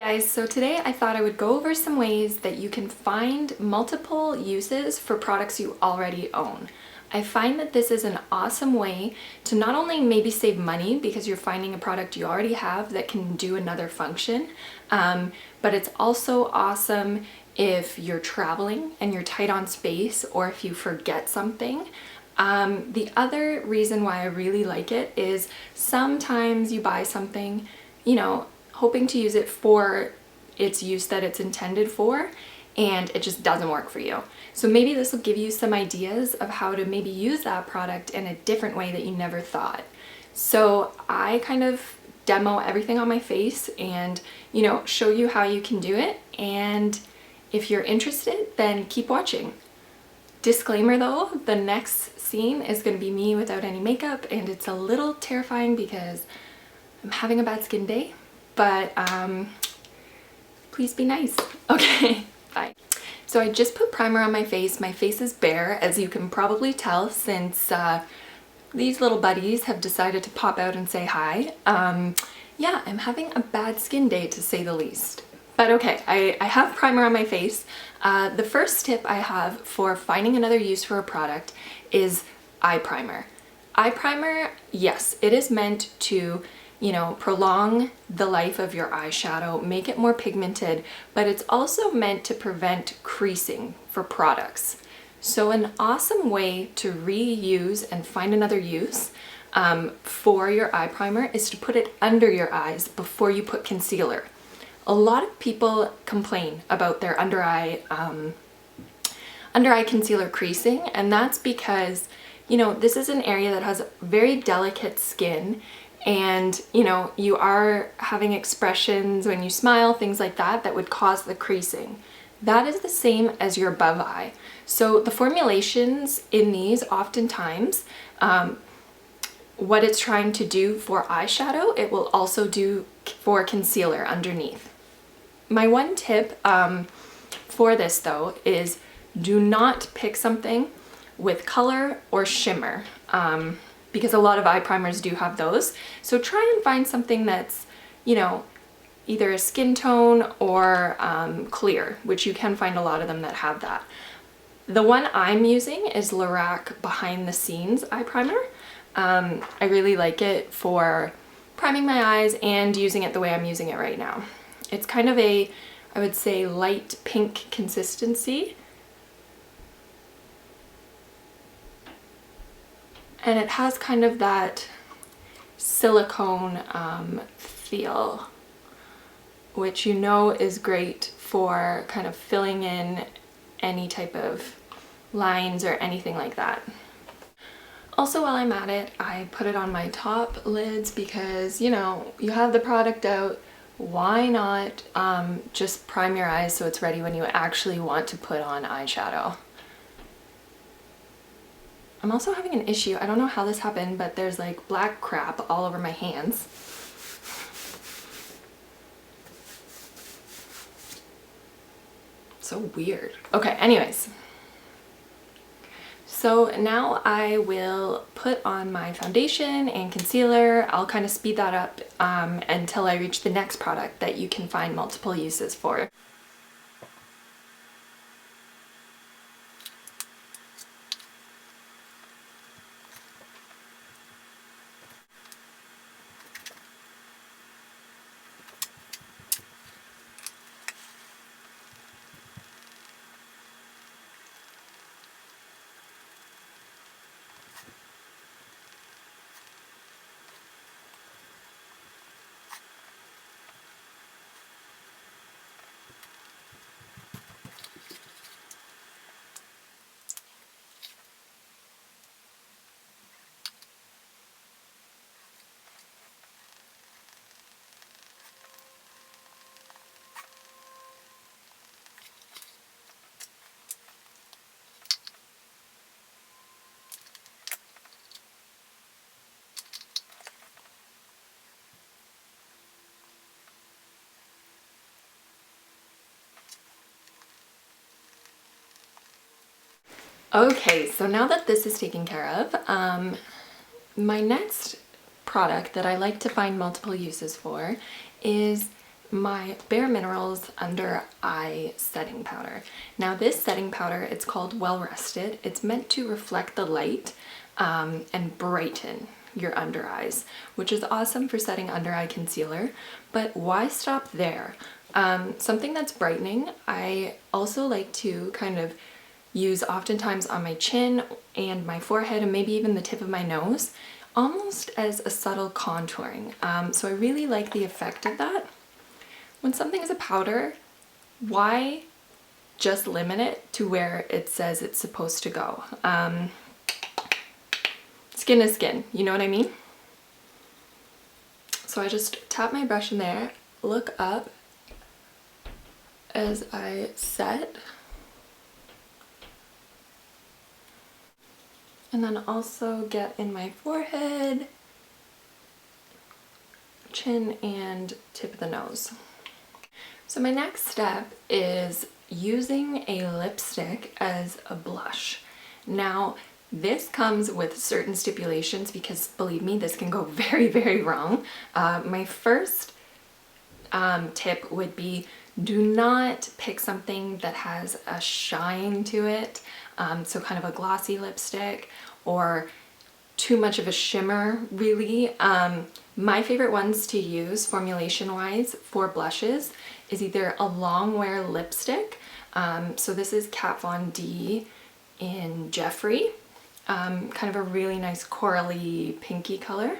Guys, so today I thought I would go over some ways that you can find multiple uses for products you already own. I find that this is an awesome way to not only maybe save money because you're finding a product you already have that can do another function, but it's also awesome if you're traveling and you're tight on space or if you forget something. The other reason why I really like it is sometimes you buy something, hoping to use it for its use that it's intended for, and it just doesn't work for you. So maybe this will give you some ideas of how to maybe use that product in a different way that you never thought. So I kind of demo everything on my face and, show you how you can do it. And if you're interested, then keep watching. Disclaimer though, the next scene is going to be me without any makeup, and it's a little terrifying because I'm having a bad skin day. But please be nice. Okay, bye. So I just put primer on my face. My face is bare, as you can probably tell, since these little buddies have decided to pop out and say hi. Yeah, I'm having a bad skin day, to say the least. But okay, I have primer on my face. The first tip I have for finding another use for a product is eye primer. Eye primer, yes, it is meant to prolong the life of your eyeshadow, make it more pigmented, but it's also meant to prevent creasing for products. So an awesome way to reuse and find another use for your eye primer is to put it under your eyes before you put concealer. A lot of people complain about their under eye concealer creasing, and that's because, this is an area that has very delicate skin. And you are having expressions when you smile, things like that, that would cause the creasing. That is the same as your above eye. So the formulations in these oftentimes, what it's trying to do for eyeshadow, it will also do for concealer underneath. My one tip for this though is do not pick something with color or shimmer. Because a lot of eye primers do have those. So try and find something that's, either a skin tone or clear, which you can find a lot of them that have that. The one I'm using is Lorac Behind the Scenes eye primer. I really like it for priming my eyes and using it the way I'm using it right now. It's kind of a, I would say, light pink consistency. And it has kind of that silicone feel, which is great for kind of filling in any type of lines or anything like that. Also, while I'm at it, I put it on my top lids because, you have the product out. Why not just prime your eyes so it's ready when you actually want to put on eyeshadow? I'm also having an issue. I don't know how this happened, but there's like black crap all over my hands. So weird. Okay, anyways. So now I will put on my foundation and concealer. I'll kind of speed that up until I reach the next product that you can find multiple uses for. Okay, so now that this is taken care of, my next product that I like to find multiple uses for is my Bare Minerals Under Eye Setting Powder. Now this setting powder, it's called Well Rested. It's meant to reflect the light and brighten your under eyes, which is awesome for setting under eye concealer. But why stop there? Something that's brightening, I also like to kind of use oftentimes on my chin and my forehead and maybe even the tip of my nose, almost as a subtle contouring. So I really like the effect of that. When something is a powder, why just limit it to where it says it's supposed to go? Skin is skin, you know what I mean? So I just tap my brush in there, look up as I set, and then also get in my forehead, chin, and tip of the nose. So my next step is using a lipstick as a blush. Now, this comes with certain stipulations because believe me, this can go very, very wrong. My first tip would be do not pick something that has a shine to it, so kind of a glossy lipstick or too much of a shimmer, really. My favorite ones to use formulation-wise for blushes is either a long-wear lipstick, so this is Kat Von D in Jeffrey, kind of a really nice corally pinky color,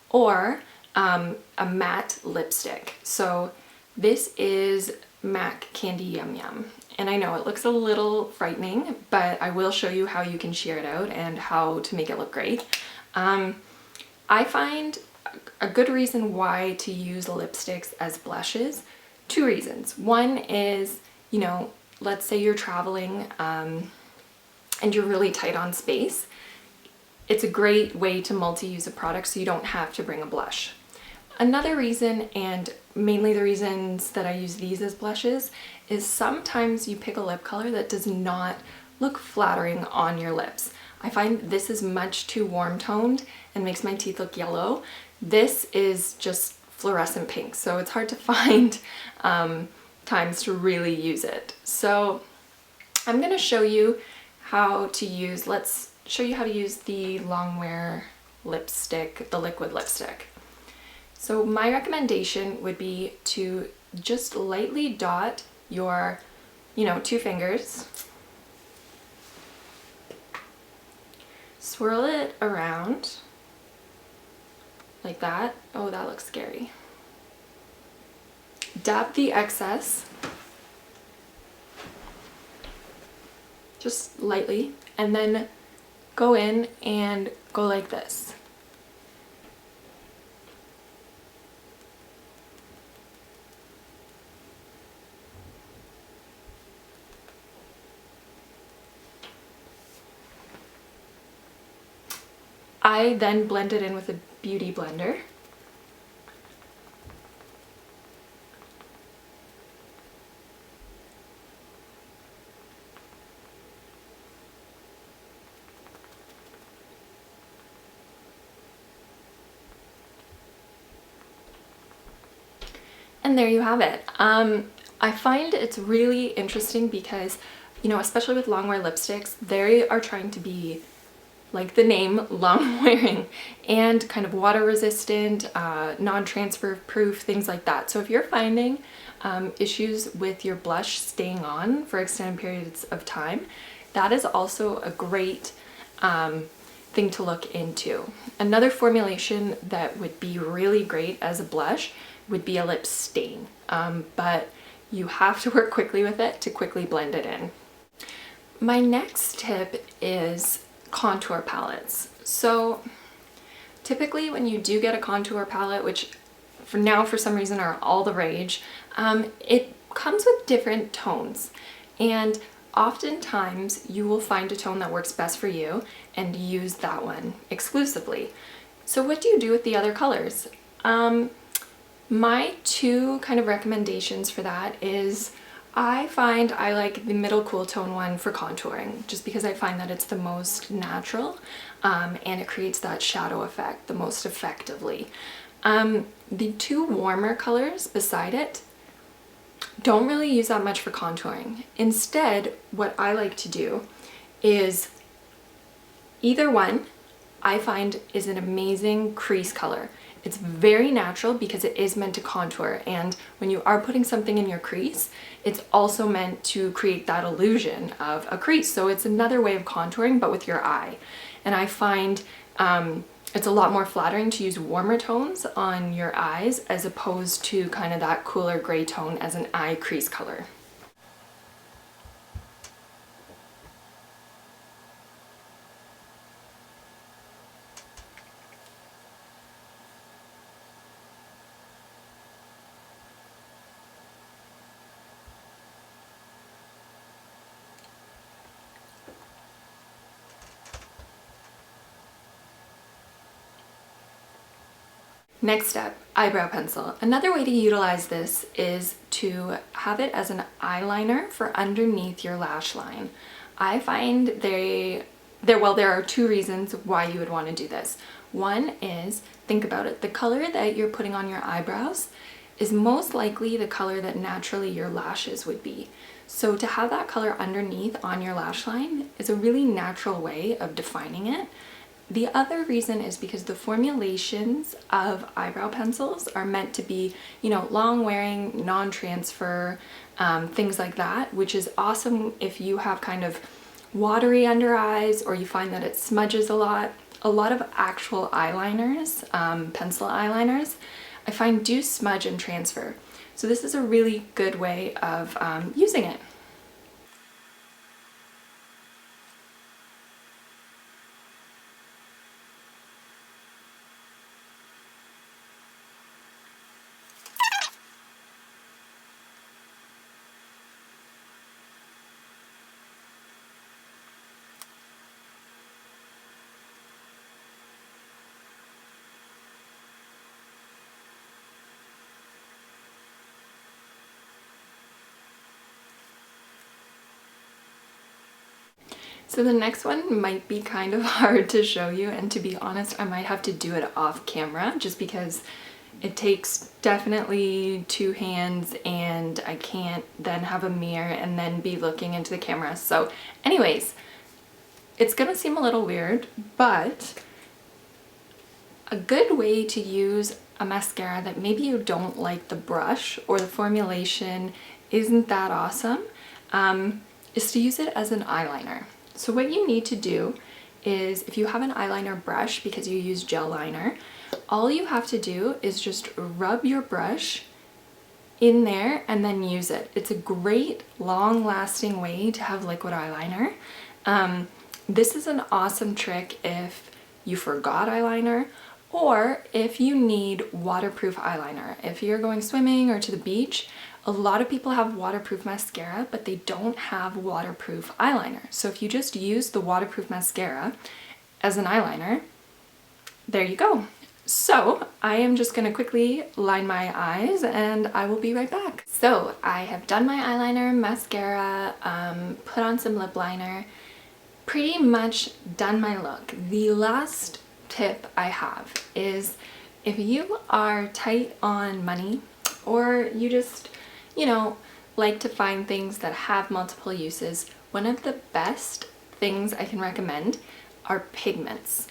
or a matte lipstick. So this is MAC Candy Yum Yum. And I know it looks a little frightening, but I will show you how you can sheer it out and how to make it look great. I find a good reason why to use lipsticks as blushes, two reasons. One is, you know, let's say you're traveling and you're really tight on space. It's a great way to multi-use a product so you don't have to bring a blush. Another reason, and mainly the reasons that I use these as blushes, is sometimes you pick a lip color that does not look flattering on your lips. I find this is much too warm toned and makes my teeth look yellow. This is just fluorescent pink, so it's hard to find times to really use it. So I'm gonna show you how to use, let's show you how to use the Longwear lipstick, the liquid lipstick. So my recommendation would be to just lightly dot your, you know, 2 fingers, swirl it around like that. Oh, that looks scary. Dab the excess, just lightly, and then go in and go like this. I then blend it in with a beauty blender. And there you have it. I find it's really interesting because, you know, especially with long wear lipsticks, they are trying to be, like the name, long wearing and kind of water resistant, non-transfer proof, things like that. So if you're finding issues with your blush staying on for extended periods of time, that is also a great thing to look into. Another formulation that would be really great as a blush would be a lip stain, but you have to work quickly with it to quickly blend it in. My next tip is contour palettes. So typically when you do get a contour palette, which for now for some reason are all the rage, it comes with different tones, and oftentimes you will find a tone that works best for you and use that one exclusively. So what do you do with the other colors? My 2 kind of recommendations for that is I find I like the middle cool tone one for contouring, just because I find that it's the most natural and it creates that shadow effect the most effectively. The 2 warmer colors beside it don't really use that much for contouring. Instead, what I like to do is either one I find is an amazing crease color. It's very natural because it is meant to contour, and when you are putting something in your crease, it's also meant to create that illusion of a crease. So it's another way of contouring, but with your eye. And I find it's a lot more flattering to use warmer tones on your eyes as opposed to kind of that cooler gray tone as an eye crease color. Next up, eyebrow pencil. Another way to utilize this is to have it as an eyeliner for underneath your lash line. I find there are two reasons why you would want to do this. One is, think about it, the color that you're putting on your eyebrows is most likely the color that naturally your lashes would be. So to have that color underneath on your lash line is a really natural way of defining it. The other reason is because the formulations of eyebrow pencils are meant to be, long wearing, non-transfer, things like that, which is awesome if you have kind of watery under eyes or you find that it smudges a lot. A lot of actual eyeliners, pencil eyeliners, I find do smudge and transfer. So this is a really good way of using it. So the next one might be kind of hard to show you, and to be honest, I might have to do it off camera just because it takes definitely two hands and I can't then have a mirror and then be looking into the camera. So anyways, it's gonna seem a little weird, but a good way to use a mascara that maybe you don't like the brush or the formulation isn't that awesome is to use it as an eyeliner. So what you need to do is, if you have an eyeliner brush because you use gel liner, all you have to do is just rub your brush in there and then use it. It's a great long-lasting way to have liquid eyeliner. This is an awesome trick if you forgot eyeliner or if you need waterproof eyeliner. If you're going swimming or to the beach, a lot of people have waterproof mascara, but they don't have waterproof eyeliner. So if you just use the waterproof mascara as an eyeliner, there you go. So I am just gonna quickly line my eyes and I will be right back. So I have done my eyeliner, mascara, put on some lip liner, pretty much done my look. The last tip I have is, if you are tight on money or you just like to find things that have multiple uses, one of the best things I can recommend are pigments.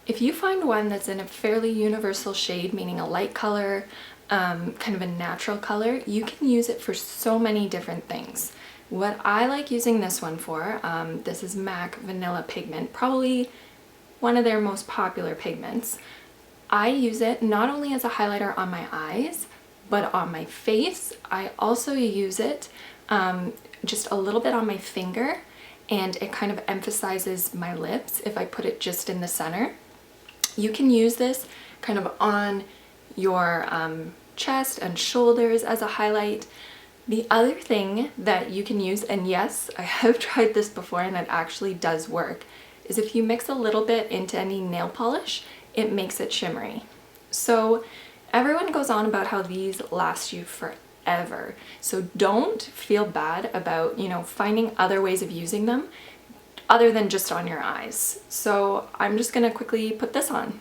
If you find one that's in a fairly universal shade, meaning a light color, kind of a natural color, you can use it for so many different things. What I like using this one for, this is MAC Vanilla Pigment, probably one of their most popular pigments. I use it not only as a highlighter on my eyes, but on my face. I also use it just a little bit on my finger, and it kind of emphasizes my lips if I put it just in the center. You can use this kind of on your chest and shoulders as a highlight. The other thing that you can use, and yes, I have tried this before and it actually does work, is if you mix a little bit into any nail polish, it makes it shimmery. So everyone goes on about how these last you forever. So don't feel bad about, finding other ways of using them other than just on your eyes. So I'm just gonna quickly put this on.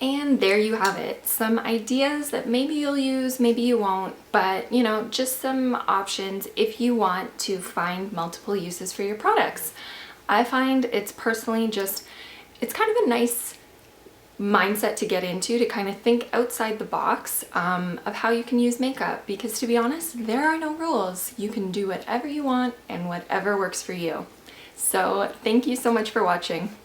And there you have it. Some ideas that maybe you'll use, maybe you won't, but you know, just some options if you want to find multiple uses for your products. I find it's personally just, it's kind of a nice mindset to get into, to kind of think outside the box of how you can use makeup, because to be honest, there are no rules. You can do whatever you want and whatever works for you. So thank you so much for watching.